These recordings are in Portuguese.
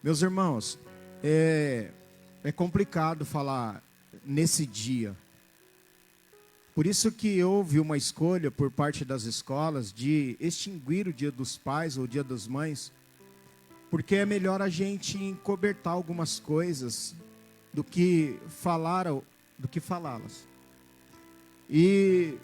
Meus irmãos, é complicado falar nesse dia. Por isso que houve uma escolha por parte das escolas de extinguir o Dia dos Pais ou o Dia das Mães, porque é melhor a gente encobertar algumas coisas do que falá-las. E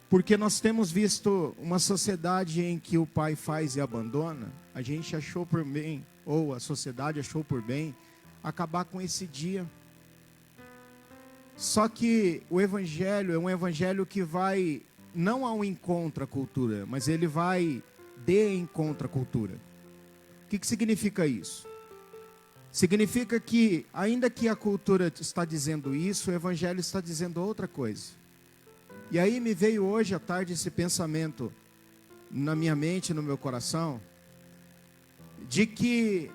porque nós temos visto uma sociedade em que o pai faz e abandona, a gente achou por bem, ou a sociedade achou por bem, acabar com esse dia. Só que o evangelho é um evangelho que vai não ao encontro à cultura, mas ele vai de encontro à cultura. O que significa isso? Significa que, ainda que a cultura está dizendo isso, o evangelho está dizendo outra coisa. E aí me veio hoje à tarde esse pensamento na minha mente, no meu coração, de que,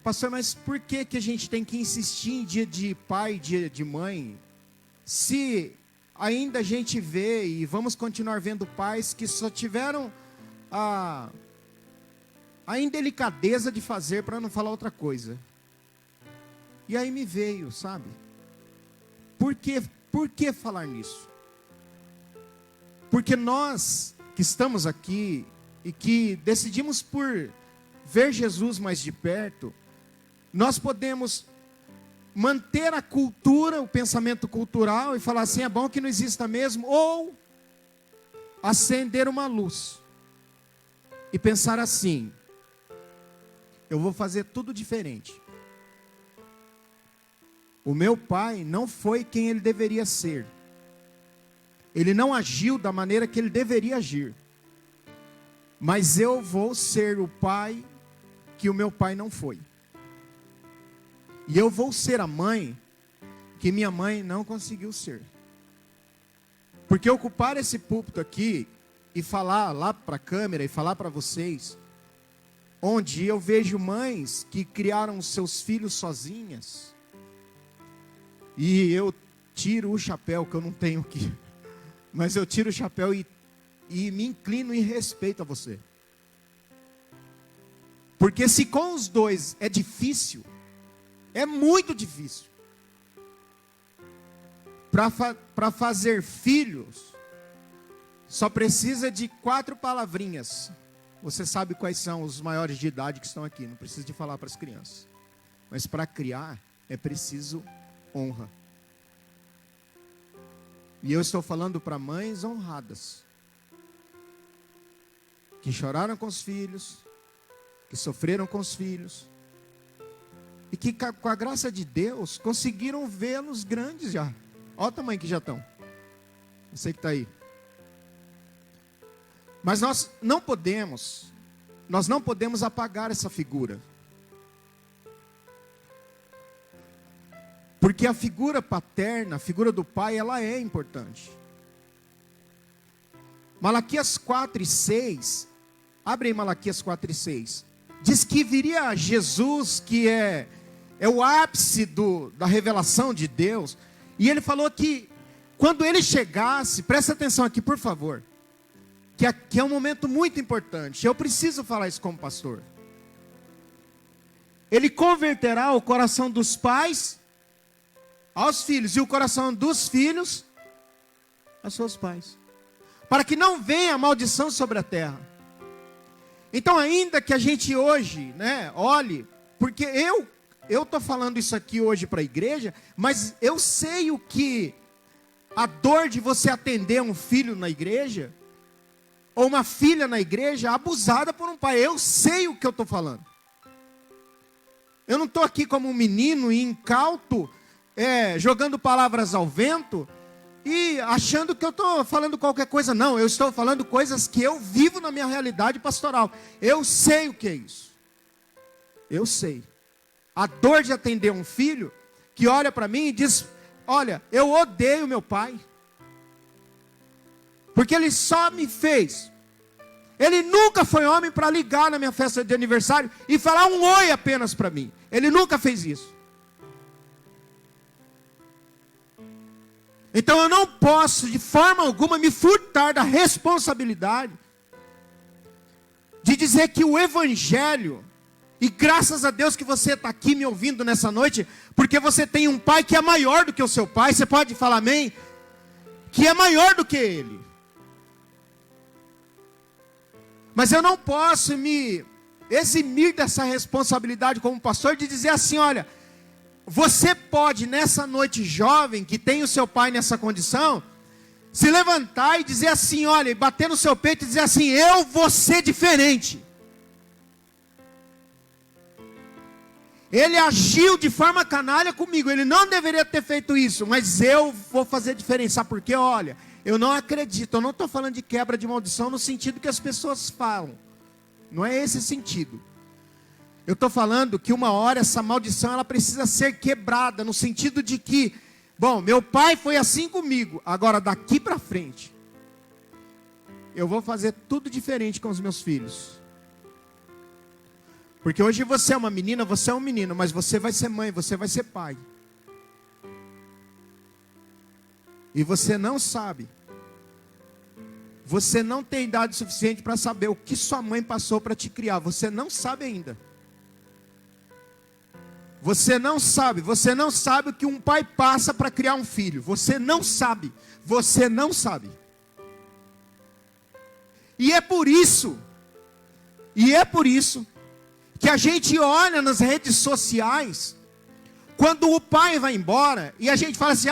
pastor, mas por que a gente tem que insistir em dia de pai, dia de mãe, se ainda a gente vê e vamos continuar vendo pais que só tiveram a indelicadeza de fazer, para não falar outra coisa. E aí me veio, sabe? Por que falar nisso? Porque nós que estamos aqui e que decidimos por ver Jesus mais de perto, nós podemos manter a cultura, o pensamento cultural e falar assim, é bom que não exista mesmo, ou acender uma luz e pensar assim, eu vou fazer tudo diferente. O meu pai não foi quem ele deveria ser. Ele não agiu da maneira que ele deveria agir. Mas eu vou ser o pai que o meu pai não foi. E eu vou ser a mãe que minha mãe não conseguiu ser. Porque ocupar esse púlpito aqui e falar lá para a câmera e falar para vocês, onde eu vejo mães que criaram seus filhos sozinhas, e eu tiro o chapéu, que eu não tenho aqui, mas eu tiro o chapéu e me inclino em respeito a você. Porque se com os dois é difícil, é muito difícil. Para fazer filhos, só precisa de 4 palavrinhas. Você sabe quais são os maiores de idade que estão aqui, não precisa de falar para as crianças. Mas para criar, é preciso honra. E eu estou falando para mães honradas, que choraram com os filhos, que sofreram com os filhos, e que com a graça de Deus, conseguiram vê-los grandes já. Olha o tamanho que já estão. Você que está aí. Mas nós não podemos apagar essa figura. Porque a figura paterna, a figura do pai, ela é importante. Malaquias 4:6, abre aí Malaquias 4:6, diz que viria Jesus, que é o ápice da revelação de Deus, e ele falou que quando ele chegasse, presta atenção aqui por favor, que aqui é um momento muito importante, eu preciso falar isso como pastor. Ele converterá o coração dos pais aos filhos, e o coração dos filhos aos seus pais, para que não venha maldição sobre a terra. Então, ainda que a gente hoje, olhe, porque eu estou falando isso aqui hoje para a igreja, mas eu sei o que a dor de você atender um filho na igreja, ou uma filha na igreja, abusada por um pai. Eu sei o que eu estou falando. Eu não estou aqui como um menino incauto, jogando palavras ao vento e achando que eu estou falando qualquer coisa. Não, eu estou falando coisas que eu vivo na minha realidade pastoral. Eu sei o que é isso. Eu sei. A dor de atender um filho que olha para mim e diz, olha, eu odeio meu pai, porque ele só me fez. Ele nunca foi homem para ligar na minha festa de aniversário e falar um oi apenas para mim. Ele nunca fez isso. Então eu não posso de forma alguma me furtar da responsabilidade de dizer que o evangelho E graças a Deus que você está aqui me ouvindo nessa noite, porque você tem um pai que é maior do que o seu pai. Você pode falar amém? Que é maior do que ele. Mas eu não posso me eximir dessa responsabilidade como pastor de dizer assim, olha, você pode nessa noite jovem, que tem o seu pai nessa condição, se levantar e dizer assim, olha, e bater no seu peito e dizer assim, eu vou ser diferente. Ele agiu de forma canalha comigo, ele não deveria ter feito isso, mas eu vou fazer diferente. Sabe por quê? Olha, eu não acredito, eu não estou falando de quebra de maldição no sentido que as pessoas falam. Não é esse sentido. Eu estou falando que uma hora essa maldição ela precisa ser quebrada, no sentido de que, bom, meu pai foi assim comigo, agora daqui para frente, eu vou fazer tudo diferente com os meus filhos. Porque hoje você é uma menina, você é um menino, mas você vai ser mãe, você vai ser pai. E você não sabe. Você não tem idade suficiente para saber o que sua mãe passou para te criar. Você não sabe ainda. Você não sabe o que um pai passa para criar um filho. Você não sabe. E é por isso que a gente olha nas redes sociais, quando o pai vai embora, e a gente fala assim,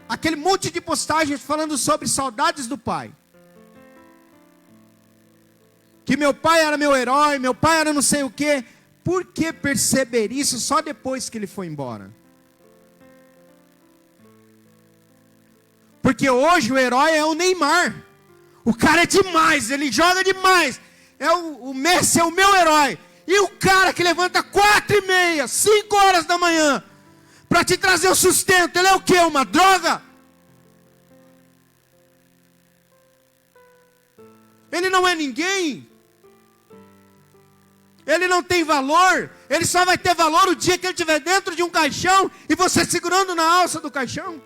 aquele monte de postagens falando sobre saudades do pai. Que meu pai era meu herói, meu pai era não sei o quê. Por que perceber isso só depois que ele foi embora? Porque hoje o herói é o Neymar. O cara é demais, ele joga demais. O Messi é o meu herói. E o cara que levanta 4h30, 5 horas da manhã, para te trazer o sustento, ele é o quê? Uma droga? Ele não é ninguém. Ele não tem valor. Ele só vai ter valor o dia que ele estiver dentro de um caixão e você segurando na alça do caixão.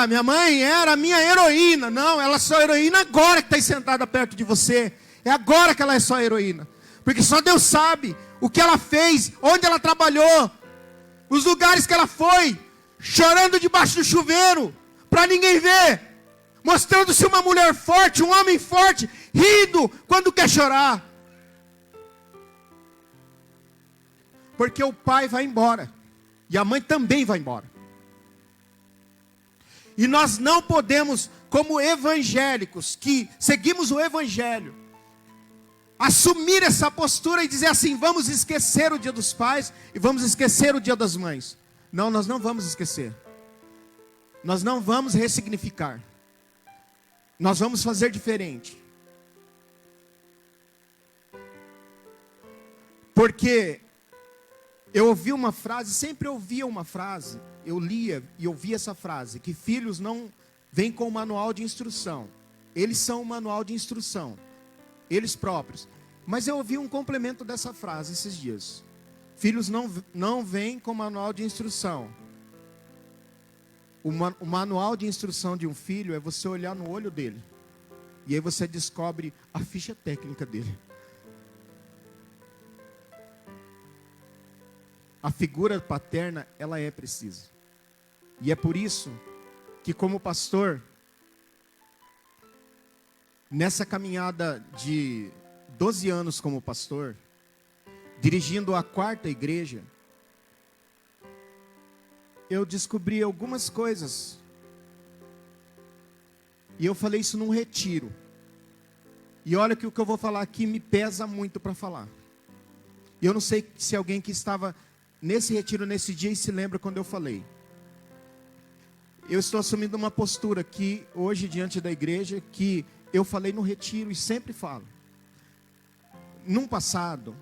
Minha mãe era minha heroína. Não, ela é só heroína agora que está sentada perto de você. É agora que ela é só heroína. Porque só Deus sabe o que ela fez, onde ela trabalhou, os lugares que ela foi, chorando debaixo do chuveiro, para ninguém ver, mostrando-se uma mulher forte, um homem forte, rindo quando quer chorar. Porque o pai vai embora, e a mãe também vai embora. E nós não podemos, como evangélicos, que seguimos o evangelho, assumir essa postura e dizer assim, vamos esquecer o dia dos pais e vamos esquecer o dia das mães. Não, nós não vamos esquecer. Nós não vamos ressignificar. Nós vamos fazer diferente. Porque eu ouvi uma frase, sempre ouvia uma frase, eu lia e ouvia essa frase, que filhos não vêm com o manual de instrução. Eles são o manual de instrução, eles próprios. Mas eu ouvi um complemento dessa frase esses dias. Filhos não vêm com o manual de instrução. O manual de instrução de um filho é você olhar no olho dele. E aí você descobre a ficha técnica dele. A figura paterna, ela é precisa. E é por isso que, como pastor, nessa caminhada de 12 anos como pastor, dirigindo a 4ª igreja, eu descobri algumas coisas. E eu falei isso num retiro. E olha que o que eu vou falar aqui me pesa muito para falar. E eu não sei se alguém que estava nesse retiro, nesse dia, e se lembra quando eu falei. Eu estou assumindo uma postura aqui, hoje, diante da igreja, que eu falei no retiro e sempre falo. Num passado,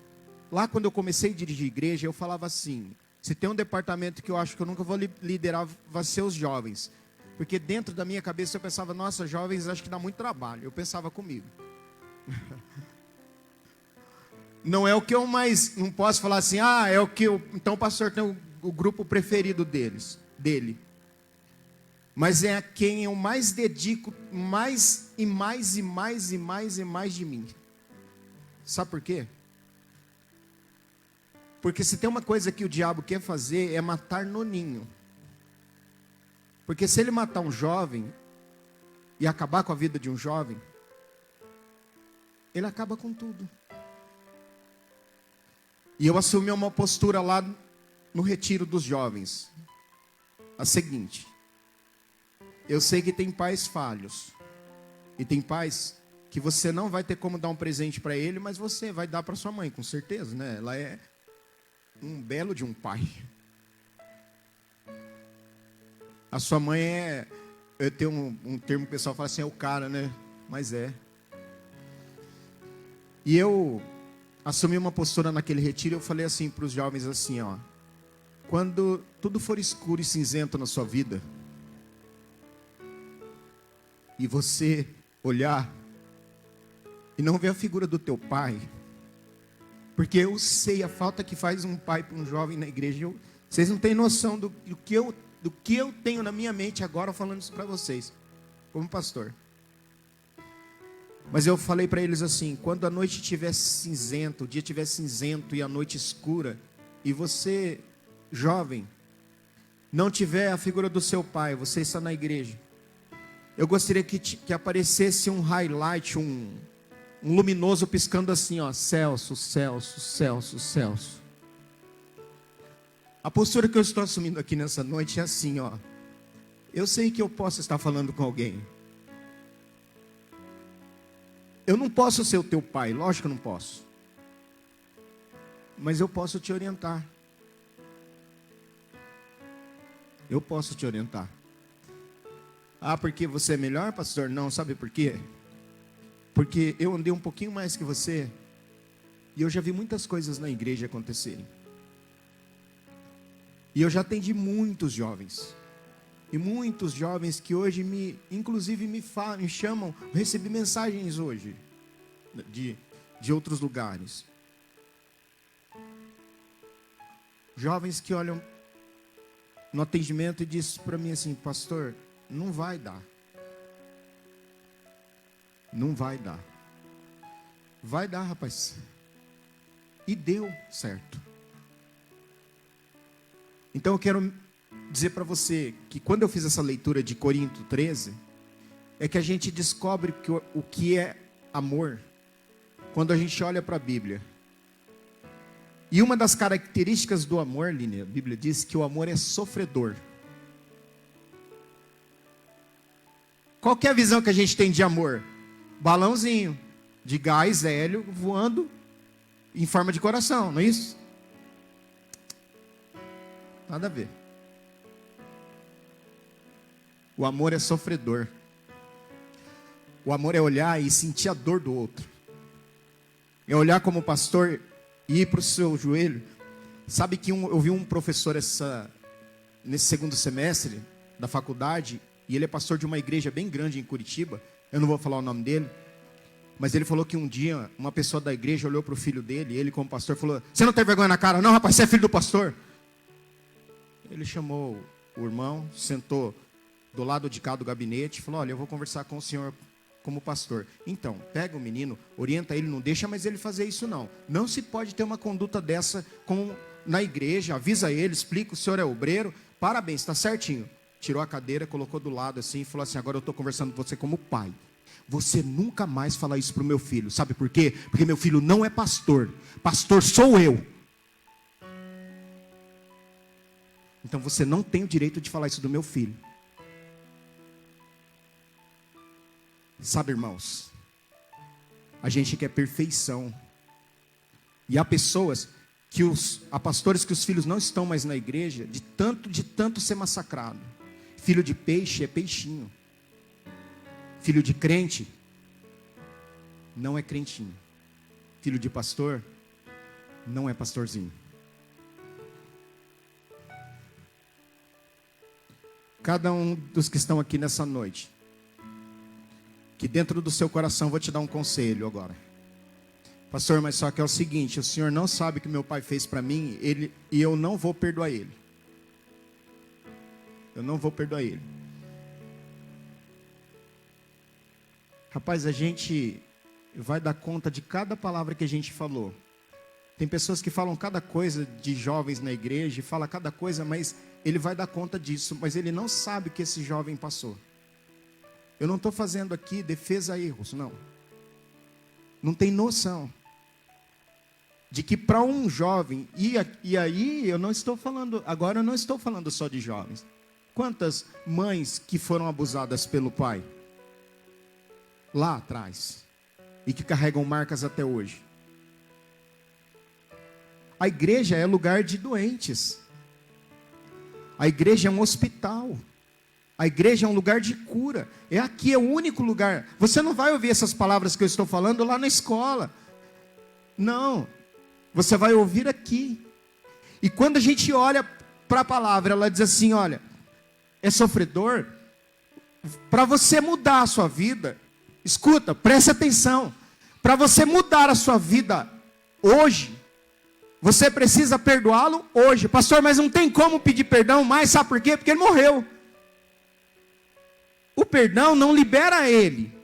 lá quando eu comecei a dirigir igreja, eu falava assim, se tem um departamento que eu acho que eu nunca vou liderar, vai ser os jovens. Porque dentro da minha cabeça eu pensava, nossa, jovens acho que dá muito trabalho. Eu pensava comigo. Não é o que eu mais, não posso falar assim, é o que então o pastor tem o grupo preferido dele. Mas é a quem eu mais dedico, mais de mim. Sabe por quê? Porque se tem uma coisa que o diabo quer fazer é matar no ninho. Porque se ele matar um jovem e acabar com a vida de um jovem, ele acaba com tudo. E eu assumi uma postura lá no retiro dos jovens. A seguinte: eu sei que tem pais falhos. E tem pais que você não vai ter como dar um presente para ele, mas você vai dar para sua mãe, com certeza, né? Ela é um belo de um pai. A sua mãe é... Eu tenho um termo que o pessoal fala assim, é o cara, né? Mas é. E eu assumi uma postura naquele retiro, eu falei assim para os jovens assim, ó. Quando tudo for escuro e cinzento na sua vida, e você olhar e não ver a figura do teu pai, porque eu sei a falta que faz um pai para um jovem na igreja. Vocês não têm noção do que eu tenho na minha mente agora falando isso para vocês, como pastor. Mas eu falei para eles assim: quando a noite estiver cinzento, o dia estiver cinzento e a noite escura, e você, jovem, não tiver a figura do seu pai, você está na igreja, eu gostaria que aparecesse um highlight, um luminoso piscando assim, ó, Celso, Celso, Celso, Celso. A postura que eu estou assumindo aqui nessa noite é assim, ó. Eu sei que eu posso estar falando com alguém. Eu não posso ser o teu pai, lógico que eu não posso. Mas eu posso te orientar. Eu posso te orientar. Ah, porque você é melhor, pastor? Não, sabe por quê? Porque eu andei um pouquinho mais que você, e eu já vi muitas coisas na igreja acontecerem. E eu já atendi muitos jovens. E muitos jovens que hoje inclusive me chamam, eu recebi mensagens hoje de outros lugares. Jovens que olham no atendimento e dizem para mim assim: pastor, não vai dar. Não vai dar. Vai dar, rapaz. E deu certo. Então eu quero dizer para você que quando eu fiz essa leitura de Corinto 13, é que a gente descobre que o que é amor quando a gente olha para a Bíblia. E uma das características do amor, Línia, a Bíblia diz que o amor é sofredor. Qual que é a visão que a gente tem de amor? Balãozinho de gás hélio voando em forma de coração, não é isso? Nada a ver. O amor é sofredor. O amor é olhar e sentir a dor do outro. É olhar como pastor e ir para o seu joelho. Sabe que eu vi um professor nesse segundo semestre da faculdade, e ele é pastor de uma igreja bem grande em Curitiba. Eu não vou falar o nome dele, mas ele falou que um dia uma pessoa da igreja olhou para o filho dele, e ele como pastor falou: você não tem vergonha na cara? Não, rapaz, você é filho do pastor. Ele chamou o irmão, sentou do lado de cá do gabinete e falou: olha, eu vou conversar com o senhor como pastor. Então, pega o menino, orienta ele, não deixa mais ele fazer isso não. Não se pode ter uma conduta dessa na igreja, avisa ele, explica: o senhor é obreiro, parabéns, está certinho. Tirou a cadeira, colocou do lado assim e falou assim: agora eu estou conversando com você como pai. Você nunca mais fala isso para o meu filho. Sabe por quê? Porque meu filho não é pastor. Pastor sou eu. Então você não tem o direito de falar isso do meu filho. Sabe, irmãos, a gente quer perfeição. E há pessoas há pastores que os filhos não estão mais na igreja de tanto ser massacrado. Filho de peixe é peixinho. Filho de crente não é crentinho. Filho de pastor não é pastorzinho. Cada um dos que estão aqui nessa noite, que dentro do seu coração, vou te dar um conselho agora. Pastor, mas só que é o seguinte: o senhor não sabe o que meu pai fez para mim, e eu não vou perdoar ele. Eu não vou perdoar ele. Rapaz, vai dar conta de cada palavra que a gente falou. Tem pessoas que falam cada coisa de jovens na igreja, fala cada coisa, mas ele vai dar conta disso, mas ele não sabe o que esse jovem passou. Eu não estou fazendo aqui defesa a erros, não. Não tem noção de que para um jovem, e aí eu não estou falando, agora eu não estou falando só de jovens. Quantas mães que foram abusadas pelo pai lá atrás e que carregam marcas até hoje? A igreja é lugar de doentes. A igreja é um hospital. A igreja é um lugar de cura. Aqui é o único lugar. Você não vai ouvir essas palavras que eu estou falando lá na escola. Não. Você vai ouvir aqui. E quando a gente olha para a palavra, ela diz assim, olha, é sofredor. Para você mudar a sua vida, escuta, preste atenção. Para você mudar a sua vida hoje, você precisa perdoá-lo hoje. Pastor, mas não tem como pedir perdão mais, sabe por quê? Porque ele morreu. O perdão não libera ele.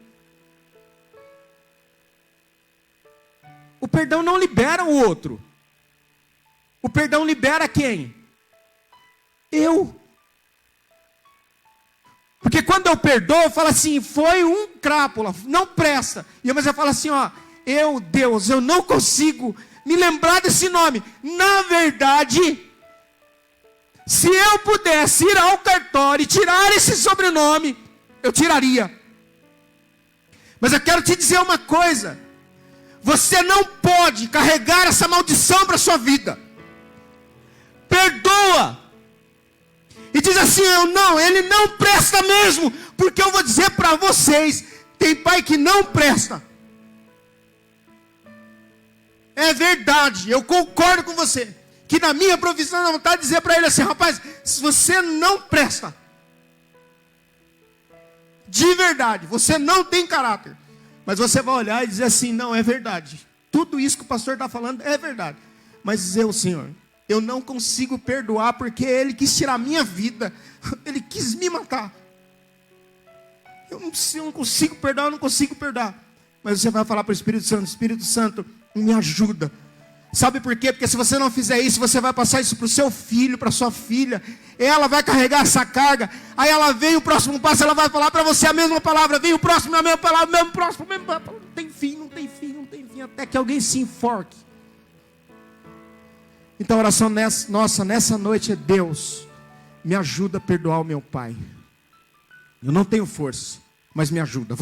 O perdão não libera o outro. O perdão libera quem? Eu. Porque quando eu perdoo, eu falo assim, foi um crápula, não presta. Mas eu falo assim, ó, Deus, eu não consigo me lembrar desse nome. Na verdade, se eu pudesse ir ao cartório e tirar esse sobrenome, eu tiraria. Mas eu quero te dizer uma coisa. Você não pode carregar essa maldição para a sua vida. Perdoa. E diz assim, ele não presta mesmo. Porque eu vou dizer para vocês, tem pai que não presta. É verdade, eu concordo com você. Que na minha profissão dá vontade de dizer para ele assim, rapaz, se você não presta. De verdade, você não tem caráter. Mas você vai olhar e dizer assim, não, é verdade. Tudo isso que o pastor está falando é verdade. Mas Senhor, eu não consigo perdoar porque ele quis tirar a minha vida. Ele quis me matar. Eu não consigo perdoar, eu não consigo perdoar. Mas você vai falar para o Espírito Santo, me ajuda. Sabe por quê? Porque se você não fizer isso, você vai passar isso para o seu filho, para a sua filha. Ela vai carregar essa carga. Aí ela vem, o próximo passo, ela vai falar para você a mesma palavra. Vem o próximo, a mesma palavra, mesmo próximo, mesmo palavra. Não tem fim, não tem fim, não tem fim. Até que alguém se enforque. Então a oração nossa nessa noite é, Deus, me ajuda a perdoar o meu pai. Eu não tenho força, mas me ajuda.